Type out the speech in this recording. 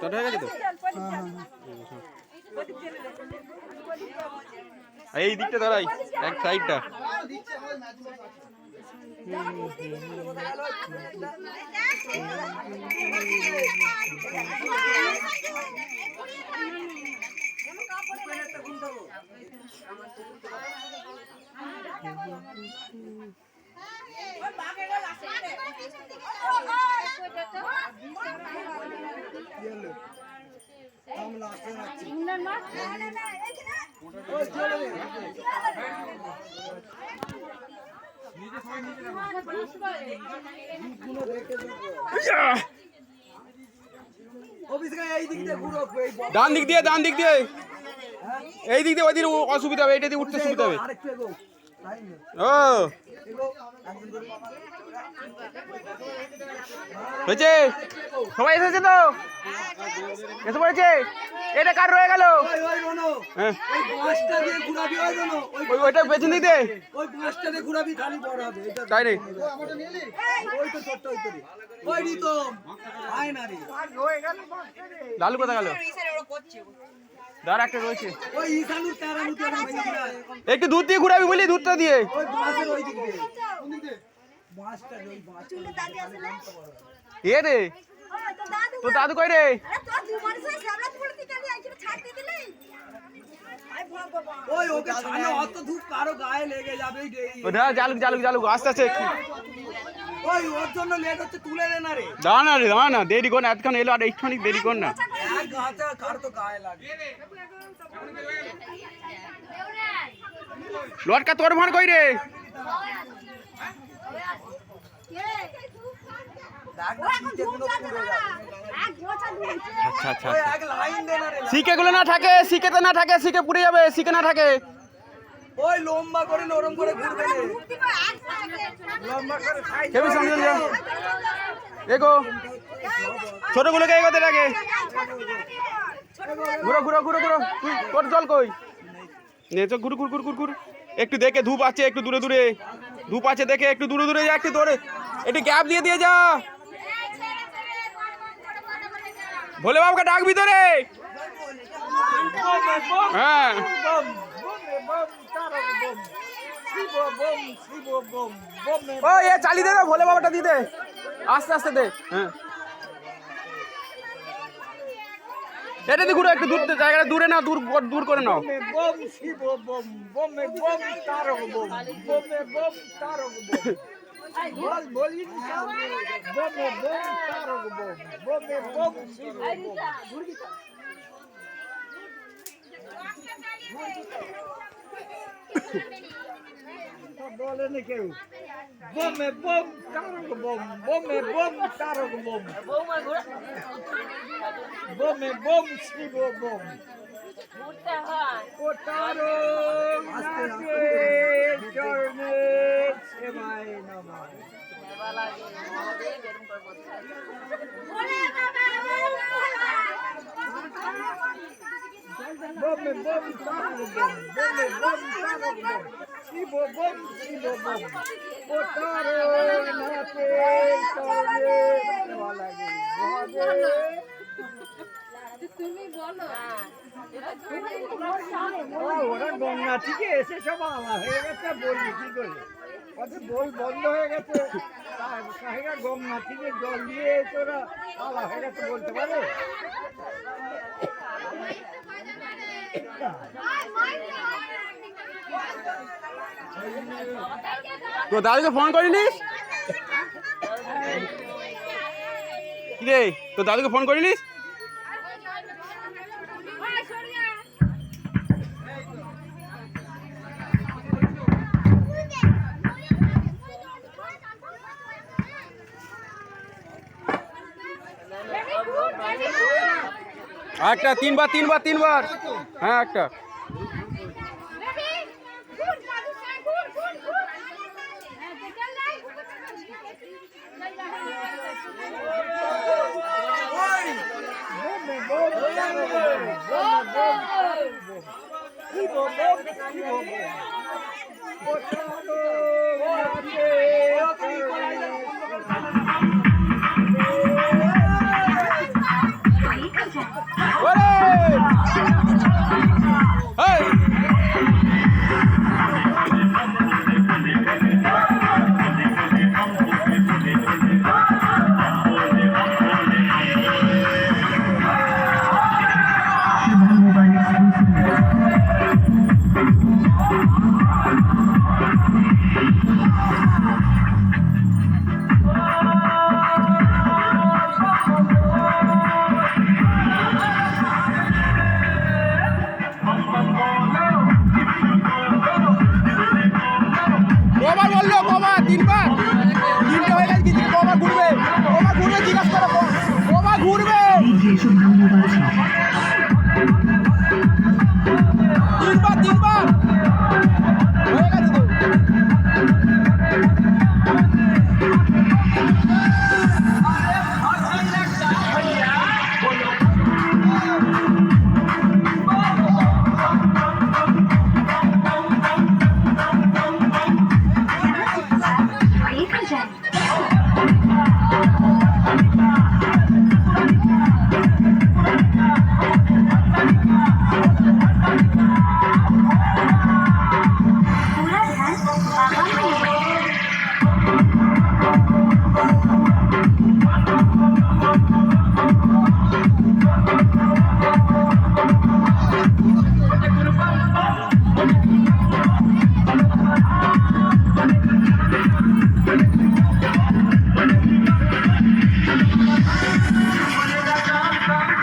Start হয়ে গেছে তো? এই দিকটা দাঁড়াই, এক সাইডটা। ডান দিক দিয়ে, ডান দিক দিয়ে, এই দিক দিয়ে, ওই দিকে অসুবিধা হবে, এইটা দিয়ে উঠতে সুবিধা হবে। ও হয়েছে, সবাই এসেছে তো, এসে পড়েছে। এটা কার রয়ে গেল? ওইটা পেছন দিতে, তাই রে? লালু কোথা গেল? দাঁড়া, একটা রয়েছে, একটু দুধ দিয়ে ঘুরাবি বলি, দুধটা দিয়ে। এ রে, তো দাদু কই রে? জালুক জালুক জালুক, আস্তে আস্তে। দাঁড়া না রে, দাঁড়া না, দেরি কর না, এতক্ষণ এলো, আর একটুখানি দেরি কর না। লটকা তোর ভান কই রে? আচ্ছা আচ্ছা, শিকে গুলো না থাকে, শিকেতে না থাকে, শিকে পুড়ে যাবে, শিকে না থাকে। ওই লম্বা করে নরম করে ঘুরবে, লম্বা করে কেবি সামনে যা, এগো ছোটগুলোকে এগোতে লাগে। ঘুরো ঘুরো ঘুরো ঘুরো, তোর জল কই? নে তো, ঘুর ঘুর ঘুর ঘুর ঘুর। একটু দেখে, ধূপ আছে একটু দূরে দূরে, ধূপ আছে দেখে একটু দূরে দূরে যা, একটু দূরে, একটু গ্যাপ দিয়ে দিয়ে যা। ভোলে বাবুকে ডাক ভিতরে। হ্যাঁ, ও এ চালিয়ে দে, ভোলে বাবাটা দিয়ে দে, আস্তে আস্তে দে। হ্যাঁ, এটা দিয়ে ঘুরো, একটু দূর জায়গাটা, দূরে না, দূর দূর করে নাও। বলে না কেউ, বোমে বোম তারক বোম, বোমে বোম তারক বোম, বোমে বোম শিব বোম। ও তারক নাচে চরণে সেবায় নমঃ। বোমে বোম তারক বোম, বোমে বোম তারক বোম, শিব বোম শিব বোম। ও তারক নাচে চরণে সেবা লাগে। তুমি বলো, ওরা গঙ্গা থেকে এসে সব আলা হয়ে গেছে, বলবি কি করে? বল বন্ধ হয়ে গেছে, গঙ্গা থেকে জল দিয়ে তোরা আলা হয়ে গেছে বলতে পারে? তো দাদুকে ফোন করিনিস? কি রে, তো দাদুকে ফোন করিনিস? একটা, তিনবার তিনবার তিনবার, হ্যাঁ একটা।